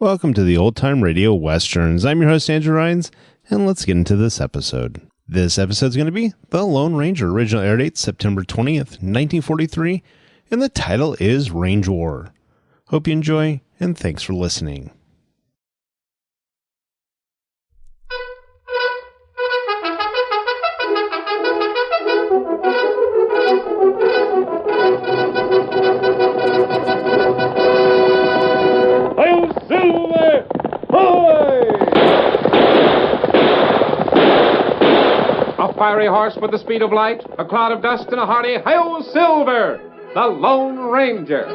Welcome to the Old Time Radio Westerns. I'm your host, Andrew Rhynes, and let's get into this episode. This episode is going to be The Lone Ranger. Original air date September 20th, 1943, and the title is Range War. Hope you enjoy, and thanks for listening. A fiery horse with the speed of light, a cloud of dust, and a hearty "Hail Silver!" The Lone Ranger.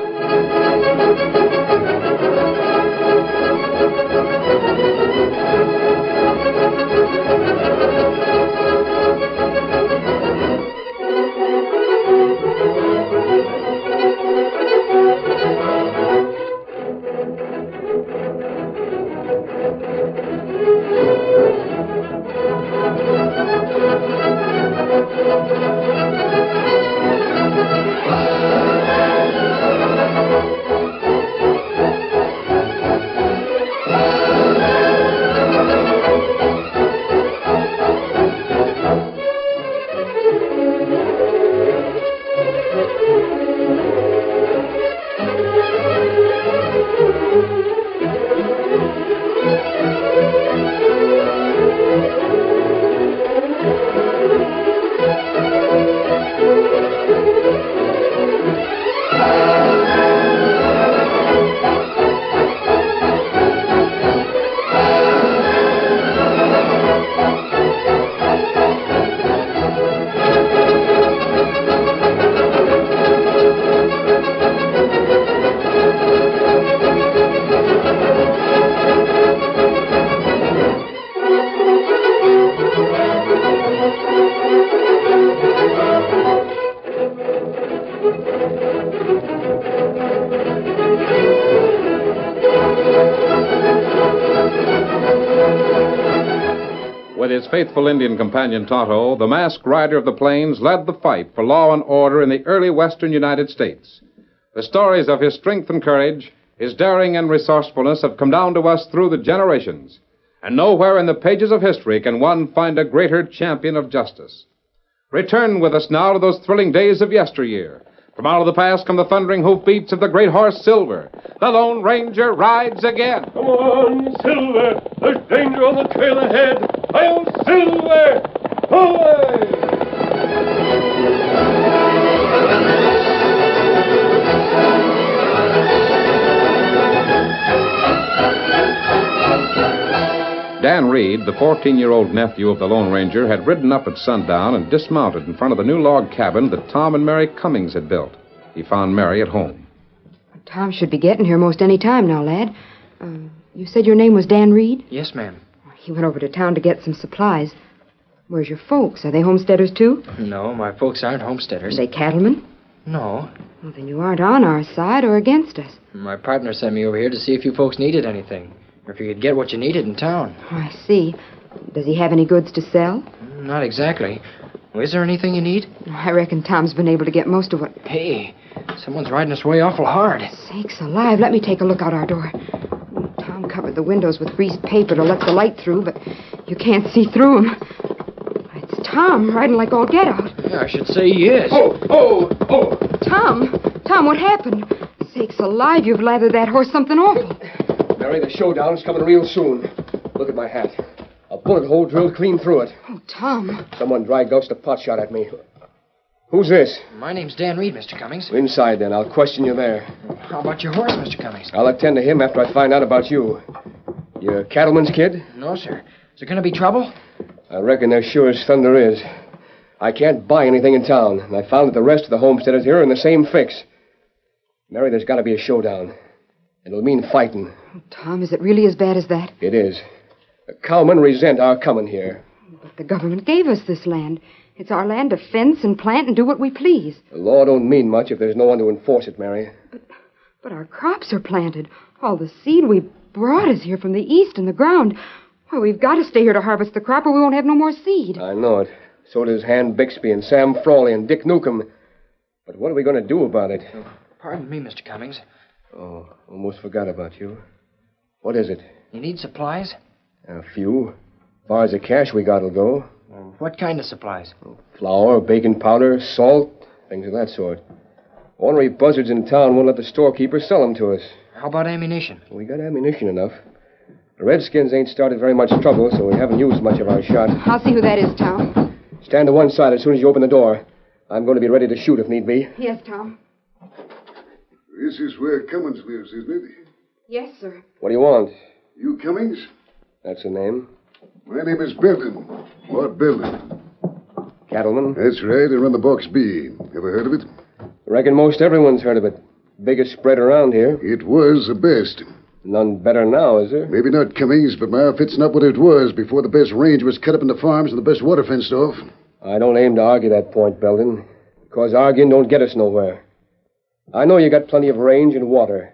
With his faithful Indian companion Tonto, the masked rider of the plains led the fight for law and order in the early western United States. The stories of his strength and courage, his daring and resourcefulness have come down to us through the generations. And nowhere in the pages of history can one find a greater champion of justice. Return with us now to those thrilling days of yesteryear. From out of the past come the thundering hoofbeats of the great horse Silver. The Lone Ranger rides again. Come on, Silver! There's danger on the trail ahead! Hail Silver! Away! Dan Reed, the 14-year-old nephew of the Lone Ranger, had ridden up at sundown and dismounted in front of the new log cabin that Tom and Mary Cummings had built. He found Mary at home. Tom should be getting here most any time now, lad. You said your name was Dan Reed? Yes, ma'am. He went over to town to get some supplies. Where's your folks? Are they homesteaders, too? No, my folks aren't homesteaders. Are they cattlemen? No. Well, then you aren't on our side or against us. My partner sent me over here to see if you folks needed anything, or if you could get what you needed in town. Oh, I see. Does he have any goods to sell? Not exactly. Well, is there anything you need? I reckon Tom's been able to get most of what... Hey, someone's riding us way awful hard. Sakes alive, let me take a look out our door. Tom covered the windows with greased paper to let the light through, but you can't see through 'em. It's Tom, riding like all get out. Yeah, I should say he is. Oh! Tom, what happened? Sakes alive, you've lathered that horse something awful. Mary, the showdown's coming real soon. Look at my hat. A bullet hole drilled clean through it. Oh, Tom. Someone dry gulched a pot shot at me. Who's this? My name's Dan Reed, Mr. Cummings. Inside, then. I'll question you there. How about your horse, Mr. Cummings? I'll attend to him after I find out about you. You a cattleman's kid? No, sir. Is there going to be trouble? I reckon there sure as thunder is. I can't buy anything in town, and I found that the rest of the homesteaders here are in the same fix. Mary, there's got to be a showdown. It'll mean fighting. Oh, Tom, is it really as bad as that? It is. The cowmen resent our coming here. But the government gave us this land. It's our land to fence and plant and do what we please. The law don't mean much if there's no one to enforce it, Mary. But our crops are planted. All the seed we brought is here from the east in the ground. Well, we've got to stay here to harvest the crop or we won't have no more seed. I know it. So does Han Bixby and Sam Frawley and Dick Newcomb. But what are we going to do about it? Pardon me, Mr. Cummings. Oh, almost forgot about you. What is it? You need supplies? A few. As far as the cash we got'll go. What kind of supplies? Flour, baking powder, salt, things of that sort. Ornery buzzards in town won't let the storekeeper sell them to us. How about ammunition? We got ammunition enough. The Redskins ain't started very much trouble, so we haven't used much of our shot. I'll see who that is, Tom. Stand to one side as soon as you open the door. I'm going to be ready to shoot if need be. Yes, Tom. This is where Cummings lives, isn't it? Yes, sir. What do you want? You Cummings? That's the name. My name is Belden. Mort Belden. Cattleman? That's right. I run the Box B. Ever heard of it? Reckon most everyone's heard of it. Biggest spread around here. It was the best. None better now, is there? Maybe not Cummings, but my outfit's not what it was before the best range was cut up into farms and the best water fenced off. I don't aim to argue that point, Belden, because arguing don't get us nowhere. I know you got plenty of range and water,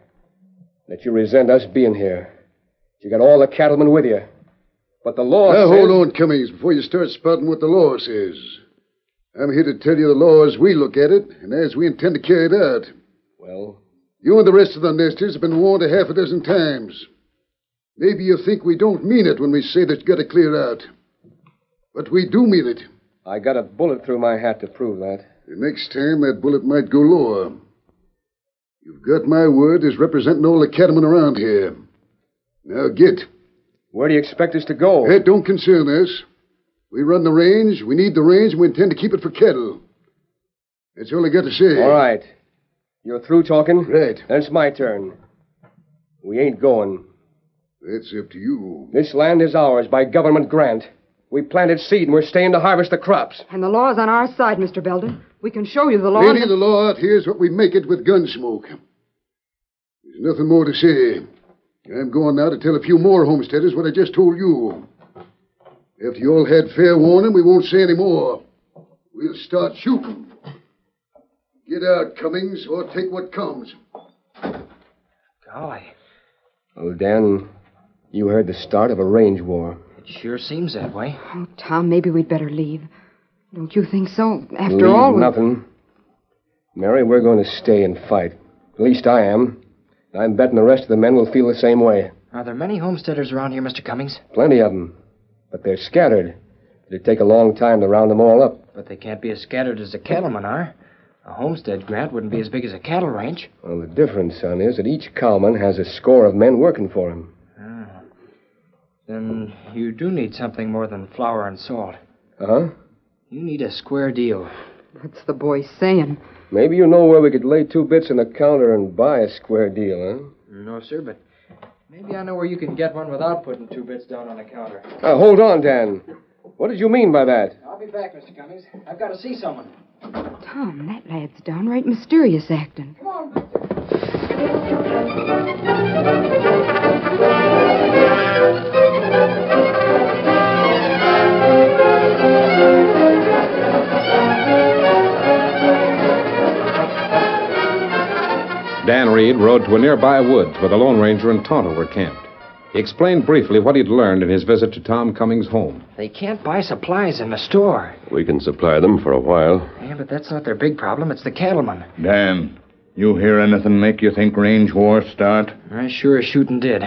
that you resent us being here. You got all the cattlemen with you. But the law Now, says... hold on, Cummings, before you start spouting what the law says. I'm here to tell you the law as we look at it, and as we intend to carry it out. Well? You and the rest of the nesters have been warned a half a dozen times. Maybe you think we don't mean it when we say that you got to clear out. But we do mean it. I got a bullet through my hat to prove that. The next time, that bullet might go lower. You've got my word as representing all the cattlemen around here. Now get. Where do you expect us to go? That don't concern us. We run the range, we need the range, and we intend to keep it for cattle. That's all I got to say. All right. You're through talking? Right. Then it's my turn. We ain't going. That's up to you. This land is ours by government grant. We planted seed and we're staying to harvest the crops. And the law's on our side, Mr. Belden. We can show you the law. Lady, the law out here is what we make it with gun smoke. There's nothing more to say. I'm going now to tell a few more homesteaders what I just told you. After you all had fair warning, we won't say any more. We'll start shooting. Get out, Cummings, or take what comes. Golly, Oh, Dan, you heard the start of a range war. it sure seems that way. Oh, Tom, maybe we'd better leave. Don't you think so? After Leave all... nothing. Mary, we're going to stay and fight. At least I am. I'm betting the rest of the men will feel the same way. Are there many homesteaders around here, Mr. Cummings? Plenty of them. But they're scattered. It'd take a long time to round them all up. But they can't be as scattered as the cattlemen are. A homestead grant wouldn't be as big as a cattle ranch. Well, the difference, son, is that each cowman has a score of men working for him. Then you do need something more than flour and salt. Uh-huh. You need a square deal. What's the boy saying? Maybe you know where we could lay 2 bits on the counter and buy a square deal, huh? No, sir, but maybe I know where you can get one without putting 2 bits down on the counter. Hold on, Dan. What did you mean by that? I'll be back, Mr. Cummings. I've got to see someone. Tom, that lad's downright mysterious acting. Come on, mister. Dan Reed rode to a nearby woods where the Lone Ranger and Tonto were camped. He explained briefly what he'd learned in his visit to Tom Cummings' home. They can't buy supplies in the store. We can supply them for a while. Yeah, but that's not their big problem. It's the cattlemen. Dan, you hear anything make you think range war start? I sure as shooting did.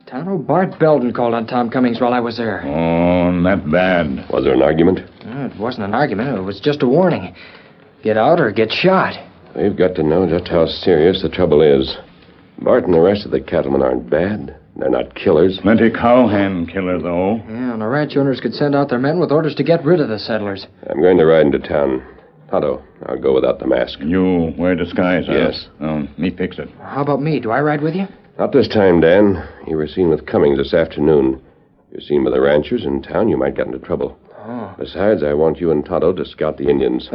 Tonto Bart Belden called on Tom Cummings while I was there. Oh, not bad. Was there an argument? It wasn't an argument. It was just a warning. Get out or get shot. We've got to know just how serious the trouble is. Bart and the rest of the cattlemen aren't bad. They're not killers. Plenty cowhand killer, though. Yeah, and the ranch owners could send out their men with orders to get rid of the settlers. I'm going to ride into town. Tonto, I'll go without the mask. You wear disguise, huh? Yes. Me fix it. How about me? Do I ride with you? Not this time, Dan. You were seen with Cummings this afternoon. You're seen by the ranchers in town, you might get into trouble. Oh. Besides, I want you and Tonto to scout the Indians.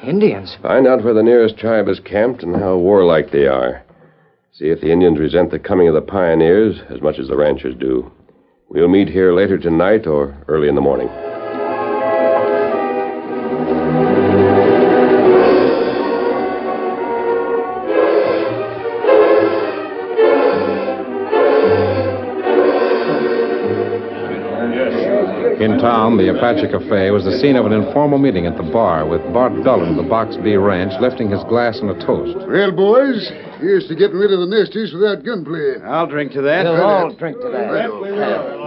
Indians? Find out where the nearest tribe is camped and how warlike they are. See if the Indians resent the coming of the pioneers as much as the ranchers do. We'll meet here later tonight or early in the morning. In town, the Apache Cafe was the scene of an informal meeting at the bar with Bart Dullen of the Box B Ranch lifting his glass in a toast. Well, boys, here's to getting rid of the nesters without gunplay. I'll drink to that. We'll all drink to that.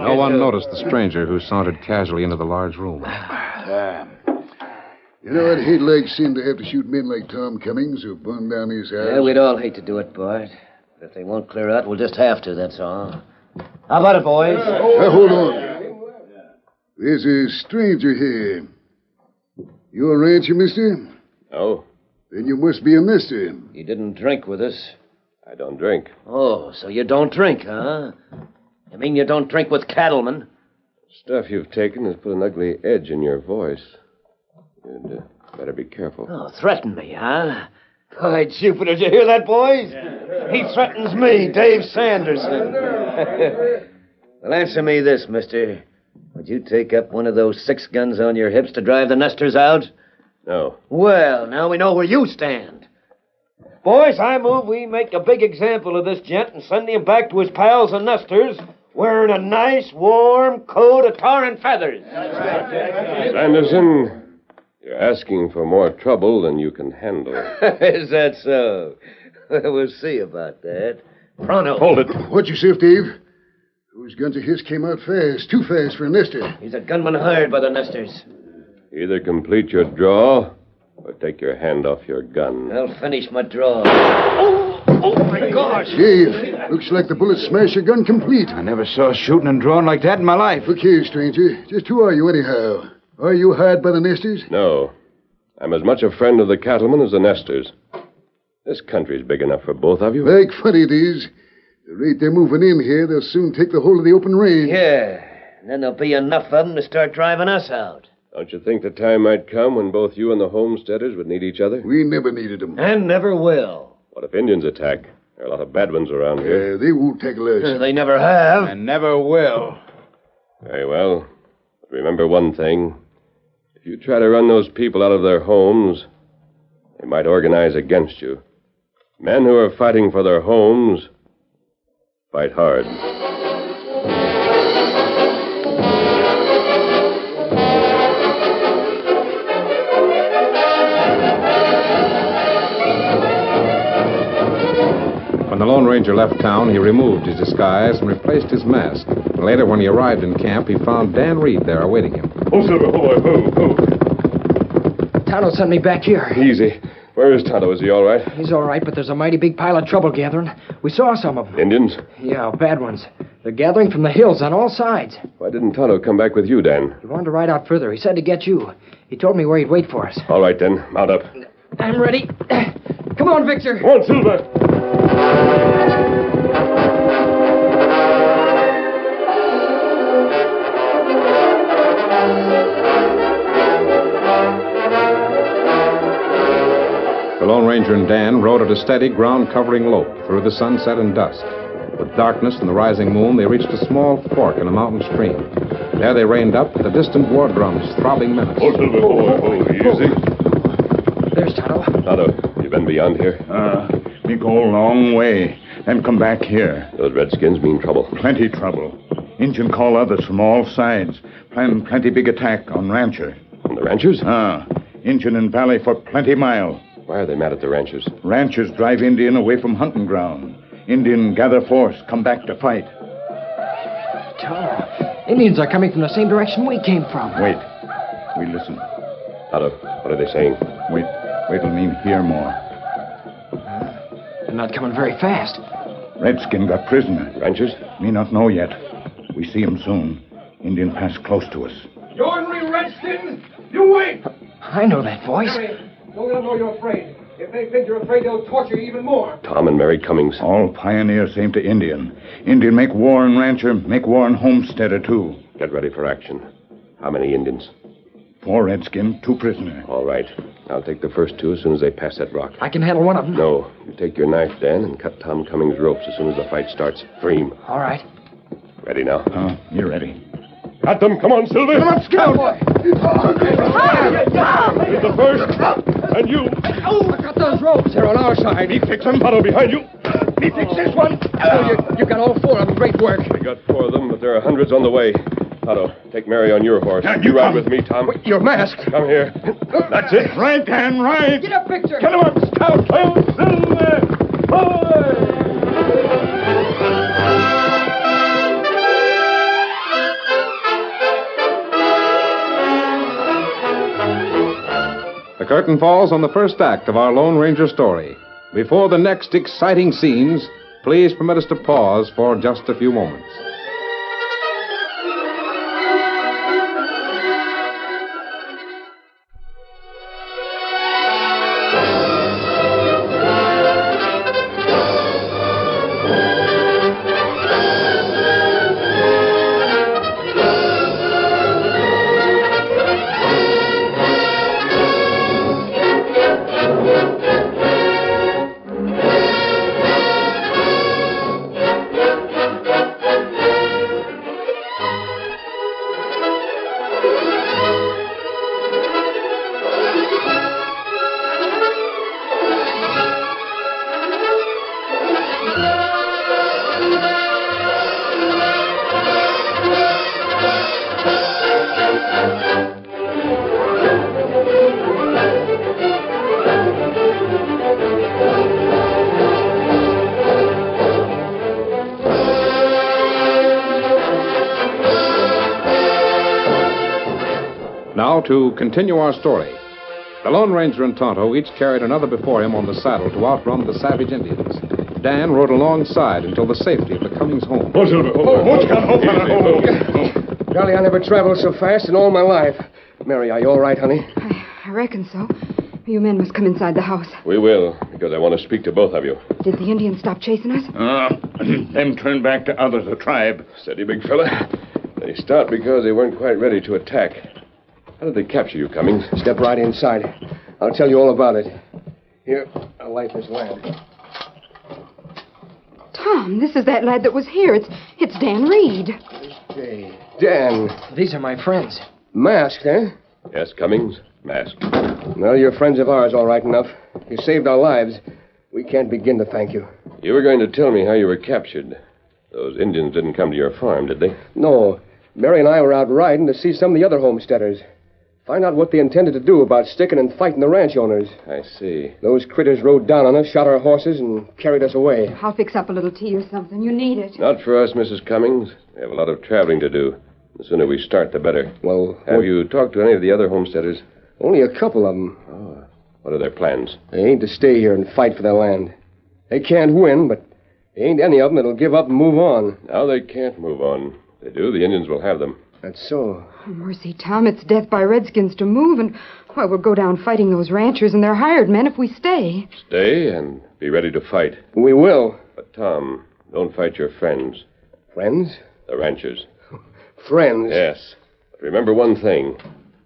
No one noticed the stranger who sauntered casually into the large room. You know, I'd hate like sin to have to shoot men like Tom Cummings who burned down his house. Yeah, we'd all hate to do it, Bart. But if they won't clear out, we'll just have to, that's all. How about it, boys? Now, hold on. There's a stranger here. You a rancher, mister? No, Then you must be a mister. You didn't drink with us. I don't drink. Oh, so you don't drink, huh? You mean you don't drink with cattlemen? Stuff you've taken has put an ugly edge in your voice. You'd better be careful. Oh, threaten me, huh? By Jupiter, did you hear that, boys? He threatens me, Dave Sanderson. Well, answer me this, mister. Would you take up one of those 6 guns on your hips to drive the nesters out? No. Well, now we know where you stand. Boys, I move we make a big example of this gent and send him back to his pals and nesters wearing a nice, warm coat of tar and feathers. Sanderson, you're asking for more trouble than you can handle. Is that so? We'll see about that. Pronto. Hold it. What'd you say, Dave? Those guns of his came out fast. Too fast for a nester. He's a gunman hired by the nesters. Either complete your draw or take your hand off your gun. I'll finish my draw. Oh, my gosh. Dave, looks like the bullet smashed your gun complete. I never saw shooting and drawing like that in my life. Look here, stranger. Just who are you, anyhow? Are you hired by the nesters? No. I'm as much a friend of the cattlemen as the nesters. This country's big enough for both of you. Like funny it is. The rate they're moving in here, they'll soon take the whole of the open range. Yeah, and then there'll be enough of them to start driving us out. Don't you think the time might come when both you and the homesteaders would need each other? We never needed them. And never will. What if Indians attack? There are a lot of bad ones around here. They won't tackle us. They never have. And never will. Very well. But remember one thing. If you try to run those people out of their homes, they might organize against you. Men who are fighting for their homes fight hard. When the Lone Ranger left town, he removed his disguise and replaced his mask. Later, when he arrived in camp, he found Dan Reed there awaiting him. Oh, Silver, oh. Tonto sent me back here. Easy. Where is Tonto? Is he all right? He's all right, but there's a mighty big pile of trouble gathering. We saw some of them. Indians? Yeah, bad ones. They're gathering from the hills on all sides. Why didn't Tonto come back with you, Dan? He wanted to ride out further. He said to get you. He told me where he'd wait for us. All right, then. Mount up. I'm ready. Come on, Victor. Come on, Silver. The Lone Ranger and Dan rode at a steady, ground-covering lope through the sunset and dusk. With darkness and the rising moon, they reached a small fork in a mountain stream. There they reined up with the distant war drums throbbing menace. Oh, Silver, oh, easy. There's Tonto. Tonto, you been beyond here? Me go a long way, then come back here. Those redskins mean trouble. Plenty trouble. Injun call others from all sides. Plan plenty big attack on rancher. On the ranchers? Injun in valley for plenty mile. Why are they mad at the ranchers? Ranchers drive Indian away from hunting ground. Indian gather force, come back to fight. Tonto, Indians are coming from the same direction we came from. Wait. We listen. Tonto, what are they saying? Wait till me hear more. They're not coming very fast. Redskin got prisoner. Ranchers? Me not know yet. We see him soon. Indian pass close to us. You ornery redskin! You wait! I know that voice. Don't let them know you're afraid. If they think you're afraid, they'll torture you even more. Tom and Mary Cummings. All pioneers same to Indian. Indian make war on rancher, make war on homesteader, too. Get ready for action. How many Indians? 4 redskin, 2 prisoner. All right. I'll take the first 2 as soon as they pass that rock. I can handle one of them. No. You take your knife, Dan, and cut Tom Cummings' ropes as soon as the fight starts. Free him. All right. Ready now? You're ready. Got them. Come on, Silver. Come on, Cowboy! He's the first. And you. Oh, I got those ropes. They're on our side. Me fix them. Tonto behind you. Me fix this one. Oh, you got all 4 of them. Great work. We got 4 of them, but there are hundreds on the way. Tonto, take Mary on your horse. Now, you ride come. with me, Tom. Wait, you're masked. Come here. That's it. Right, Dan, right. Get a picture. Get him up, Scout! Hail Silver! Away! The curtain falls on the first act of our Lone Ranger story. Before the next exciting scenes, please permit us to pause for just a few moments. Now, to continue our story. The Lone Ranger and Tonto each carried another before him on the saddle to outrun the savage Indians. Dan rode alongside until the safety of the Cummings home. Oh, Silver, Golly, I never traveled so fast in all my life. Mary, are you all right, honey? I reckon so. You men must come inside the house. We will, because I want to speak to both of you. Did the Indians stop chasing us? Them turned back to others, the tribe. Steady, big fella. They stopped because they weren't quite ready to attack. How did they capture you, Cummings? Step right inside. I'll tell you all about it. Here, I'll light this lamp. Tom, this is that lad that was here. It's Dan Reed. Hey, Dan. These are my friends. Masked, eh? Yes, Cummings. Masked. Well, you're friends of ours, all right enough. You saved our lives. We can't begin to thank you. You were going to tell me how you were captured. Those Indians didn't come to your farm, did they? No. Mary and I were out riding to see some of the other homesteaders. Find out what they intended to do about sticking and fighting the ranch owners. I see. Those critters rode down on us, shot our horses, and carried us away. I'll fix up a little tea or something. You need it. Not for us, Mrs. Cummings. We have a lot of traveling to do. The sooner we start, the better. Well, Have you talked to any of the other homesteaders? Only a couple of them. Oh. What are their plans? They ain't to stay here and fight for their land. They can't win, but there ain't any of them that'll give up and move on. Now they can't move on. If they do, the Indians will have them. That's so. Oh, mercy, Tom, it's death by redskins to move, and why, we'll go down fighting those ranchers and their hired men if we stay. Stay and be ready to fight. We will. But, Tom, don't fight your friends. Friends? The ranchers. Friends? Yes. But remember one thing.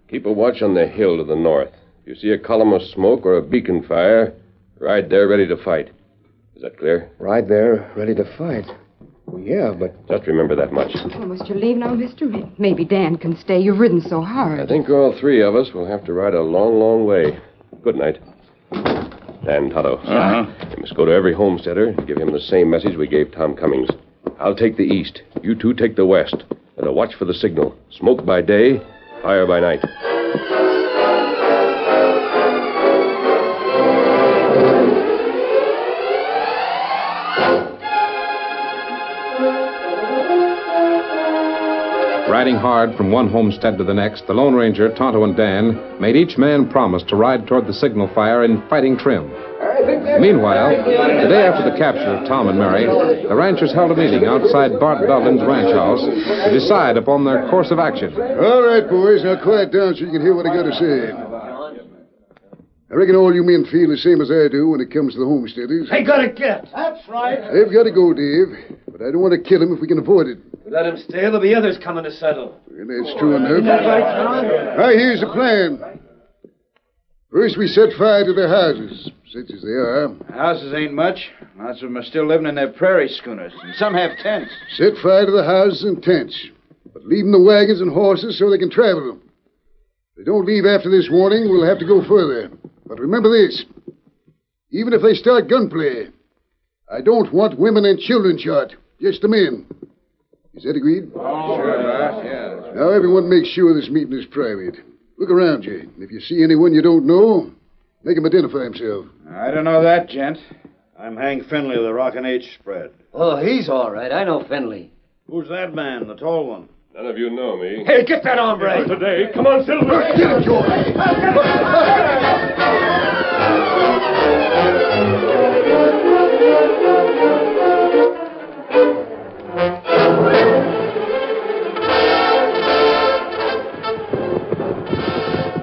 Keep a watch on the hill to the north. If you see a column of smoke or a beacon fire, ride there ready to fight. Is that clear? Ride there ready to fight. Well, yeah, but... Just remember that much. Well, must you leave now, mister? Maybe Dan can stay. You've ridden so hard. I think all three of us will have to ride a long, long way. Good night. Dan, Tonto. You must go to every homesteader and give him the same message we gave Tom Cummings. I'll take the east. You two take the west. And a watch for the signal. Smoke by day, fire by night. Riding hard from one homestead to the next, the Lone Ranger, Tonto, and Dan made each man promise to ride toward the signal fire in fighting trim. Meanwhile, the day after the capture of Tom and Mary, the ranchers held a meeting outside Bart Dudlin's ranch house to decide upon their course of action. All right, boys. Now quiet down so you can hear what I got to say. I reckon all you men feel the same as I do when it comes to the homesteaders. They gotta get. That's right. They've got to go, Dave. But I don't want to kill them if we can avoid it. Let them stay. There'll be others coming to settle. And that's true enough. Now, here's the plan. First, we set fire to their houses, such as they are. Houses ain't much. Lots of them are still living in their prairie schooners, and some have tents. Set fire to the houses and tents, but leave them the wagons and horses so they can travel them. If they don't leave after this warning, we'll have to go further. But remember this. Even if they start gunplay, I don't want women and children shot. Just the men. Is that agreed? Sure, boss, yeah. Now, everyone make sure this meeting is private. Look around you. If you see anyone you don't know, make him identify himself. I don't know that, gent. I'm Hank Finley of the Rockin' H spread. Oh, he's all right. I know Finley. Who's that man, the tall one? None of you know me. Hey, get that hombre! Today. Come on, Silver! Get it, George!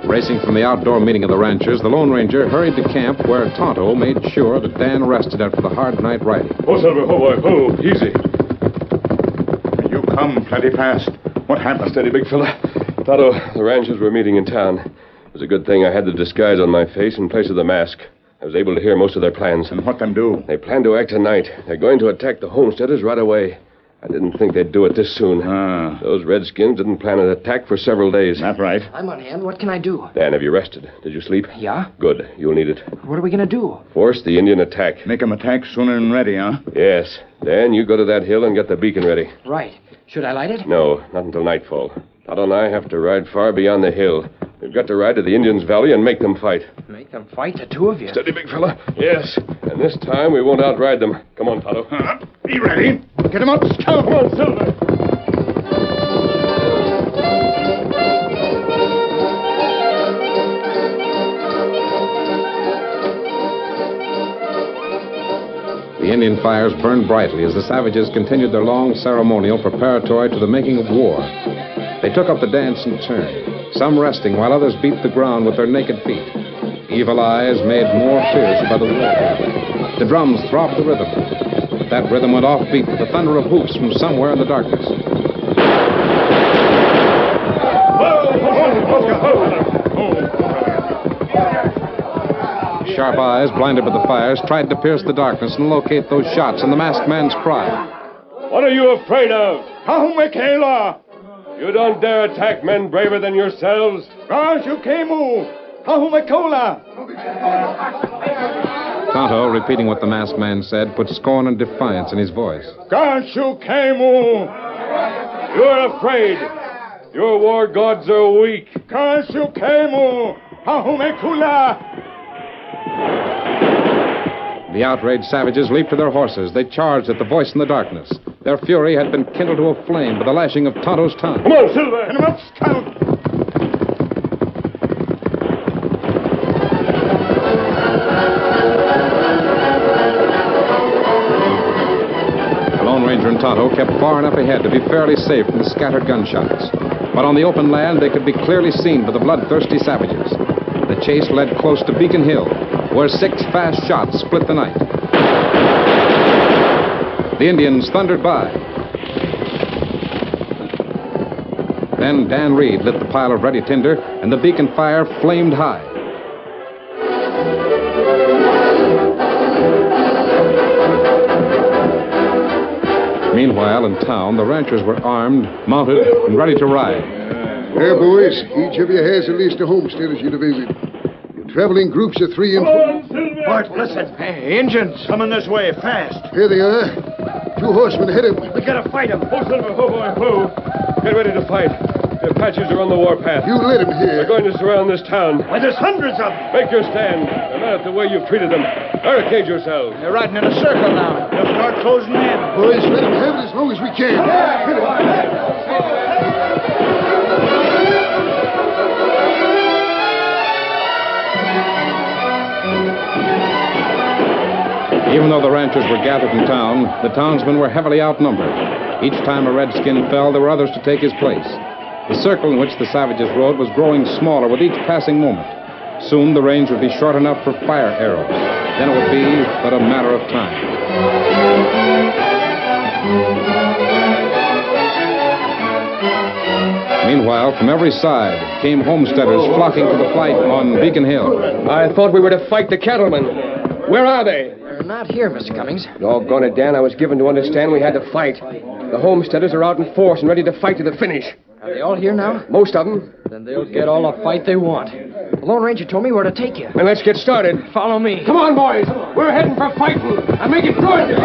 Racing from the outdoor meeting of the ranchers, the Lone Ranger hurried to camp where Tonto made sure that Dan rested after the hard night riding. Oh, Silver, oh, boy, oh, easy. You come plenty fast. What happened? Steady, big fella. Tonto, the ranchers were meeting in town. It was a good thing I had the disguise on my face in place of the mask. I was able to hear most of their plans. And what them do? They plan to act tonight. They're going to attack the homesteaders right away. I didn't think they'd do it this soon. Those redskins didn't plan an attack for several days. That's right. I'm on hand. What can I do? Dan, have you rested? Did you sleep? Yeah. Good. You'll need it. What are we going to do? Force the Indian attack. Make 'em attack sooner than ready, huh? Yes. Dan, you go to that hill and get the beacon ready. Right. Should I light it? No, not until nightfall. Tonto and I have to ride far beyond the hill. We've got to ride to the Indians' valley and make them fight. Make them fight, the two of you? Steady, big fella. Yes. And this time we won't outride them. Come on, Tonto. Be ready. Get him up, Scout. Come on, Silver! The Indian fires burned brightly as the savages continued their long ceremonial preparatory to the making of war. They took up the dance in turn, some resting while others beat the ground with their naked feet. Evil eyes made more fierce by the war. The drums throbbed the rhythm. That rhythm went offbeat with the thunder of hoofs from somewhere in the darkness. Sharp eyes, blinded by the fires, tried to pierce the darkness and locate those shots and the masked man's cry. What are you afraid of? Kahumekela! You don't dare attack men braver than yourselves. Rajukemu! Kahumekola! Tonto, repeating what the masked man said, put scorn and defiance in his voice. Kashukemu! You're afraid. Your war gods are weak. Kashukemu! Kahumekula! The outraged savages leaped to their horses. They charged at the voice in the darkness. Their fury had been kindled to a flame by the lashing of Tonto's tongue. Come on, Silver! Get him up, Scout! The Lone Ranger and Tonto kept far enough ahead to be fairly safe from the scattered gunshots. But on the open land, they could be clearly seen by the bloodthirsty savages. The chase led close to Beacon Hill, where 6 fast shots split the night. The Indians thundered by. Then Dan Reed lit the pile of ready tinder, and the beacon fire flamed high. Meanwhile, in town, the ranchers were armed, mounted, and ready to ride. There, boys. Each of you has at least a homestead as you division. You're traveling groups of 3 and 4. Bart, listen. Hey, Injuns coming this way, fast. Here they are. 2 horsemen ahead of them. We gotta fight them. Oh, Silver, oh, boy, oh. Get ready to fight. The Apaches are on the warpath. You let them here. They're going to surround this town. Why, there's hundreds of them. Make your stand. They're mad at the way you've treated them. Barricade yourselves. They're riding in a circle now. They'll start closing in. Boys, let them have it as long as we can. Even though the ranchers were gathered in town, the townsmen were heavily outnumbered. Each time a redskin fell, there were others to take his place. The circle in which the savages rode was growing smaller with each passing moment. Soon the range would be short enough for fire arrows. Then it would be but a matter of time. Meanwhile, from every side came homesteaders flocking to the fight on Beacon Hill. I thought we were to fight the cattlemen. Where are they? They're not here, Mr. Cummings. Doggone it, Dan. I was given to understand we had to fight. The homesteaders are out in force and ready to fight to the finish. Are they all here now? Most of them. Then they'll get all the fight they want. The Lone Ranger told me where to take you. Then let's get started. Follow me. Come on, boys. We're heading for fighting. And make it good.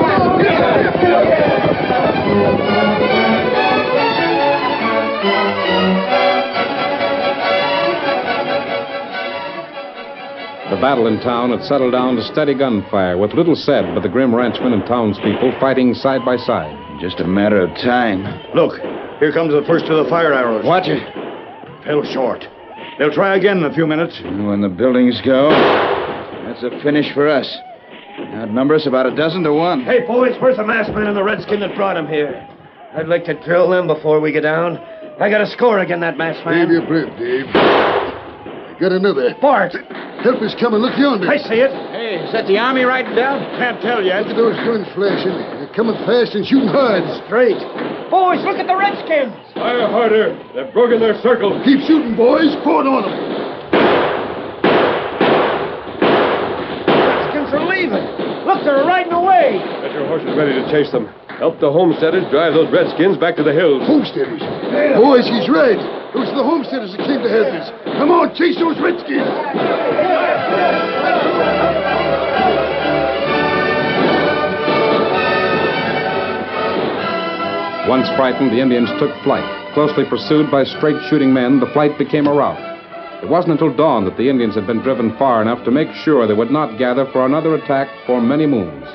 The battle in town had settled down to steady gunfire, with little said but the grim ranchmen and townspeople fighting side by side. Just a matter of time. Look, here comes the first of the fire arrows. Watch it. Fell short. They'll try again in a few minutes. When the buildings go, that's a finish for us. Outnumber us about 12 to 1. Hey, boys, where's the masked man and the redskin that brought him here? I'd like to drill them before we get down. I got a score again, that masked man. Save your breath, Dave. I got another. Bart! Help is coming. Look yonder. I see it. Hey, is that the army riding down? Can't tell yet. Look at those guns flashing. They're coming fast and shooting hard. Straight. Boys, look at the redskins! Fire harder. They've broken their circle. Keep shooting, boys. Pour it on them. Redskins are leaving. Look, they're riding away. Get your horses ready to chase them. Help the homesteaders drive those redskins back to the hills. Homesteaders. Boys, he's right. Those are the homesteaders that came to have this. Come on, chase those redskins. Once frightened, the Indians took flight. Closely pursued by straight-shooting men, the flight became a rout. It wasn't until dawn that the Indians had been driven far enough to make sure they would not gather for another attack for many moons.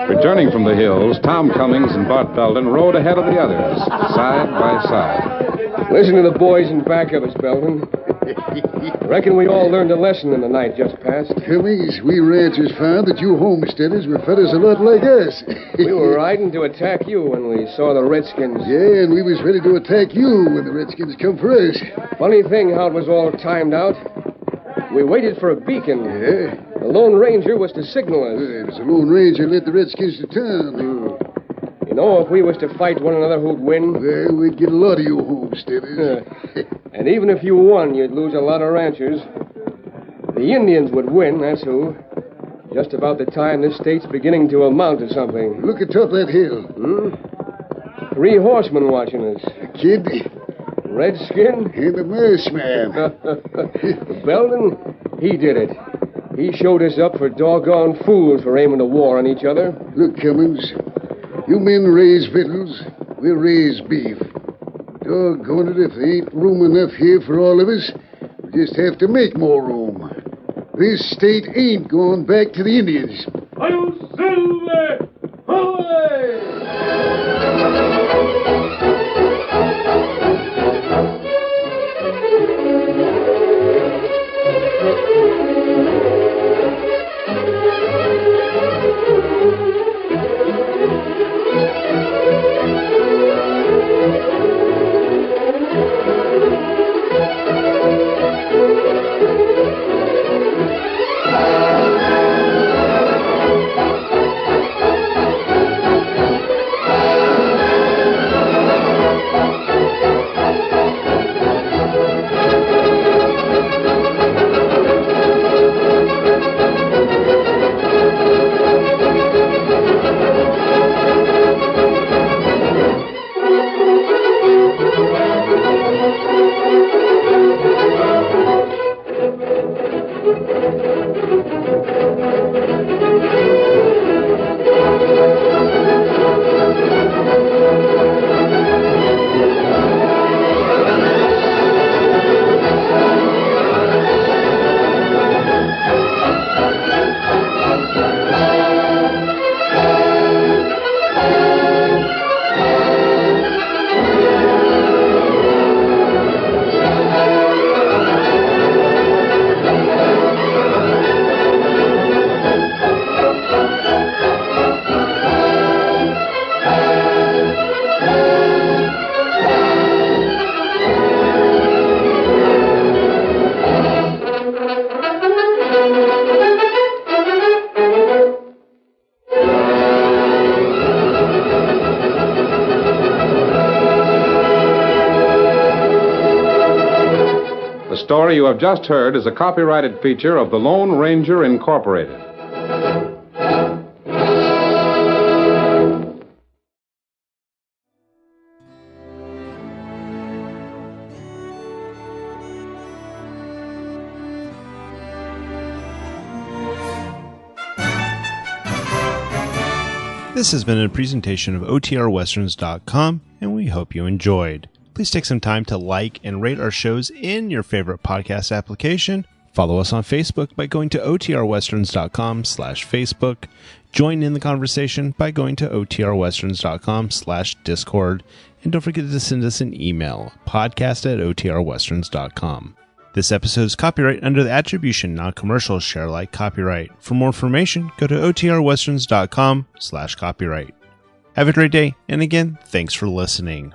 Returning from the hills, Tom Cummings and Bart Belden rode ahead of the others, side by side. Listen to the boys in back of us, Belden. Reckon we all learned a lesson in the night just past. Cummings, we ranchers found that you homesteaders were fellas a lot like us. We were riding to attack you when we saw the redskins. Yeah, and we was ready to attack you when the redskins come for us. Funny thing how it was all timed out. We waited for a beacon. Yeah? The Lone Ranger was to signal us. It was the Lone Ranger led the redskins to town. You know, if we was to fight one another, who'd win? Well, we'd get a lot of you homesteaders. And even if you won, you'd lose a lot of ranchers. The Indians would win, that's who. Just about the time this state's beginning to amount to something. Look atop that hill. 3 horsemen watching us. A kid. Redskin. And the masked man. Belden, he did it. He showed us up for doggone fools for aiming a war on each other. Look, Cummings, you men raise victuals, we'll raise beef. Doggone it, if there ain't room enough here for all of us, we just have to make more room. This state ain't going back to the Indians. Hail Silver! Away! The story you have just heard is a copyrighted feature of the Lone Ranger Incorporated. This has been a presentation of OTRWesterns.com, and we hope you enjoyed. Please take some time to like and rate our shows in your favorite podcast application. Follow us on Facebook by going to OTRWesterns.com/Facebook. Join in the conversation by going to OTRWesterns.com/Discord. And don't forget to send us an email, podcast@OTRWesterns.com. This episode is copyright under the Attribution Non-Commercial Share Alike copyright. For more information, go to OTRWesterns.com/copyright. Have a great day, and again, thanks for listening.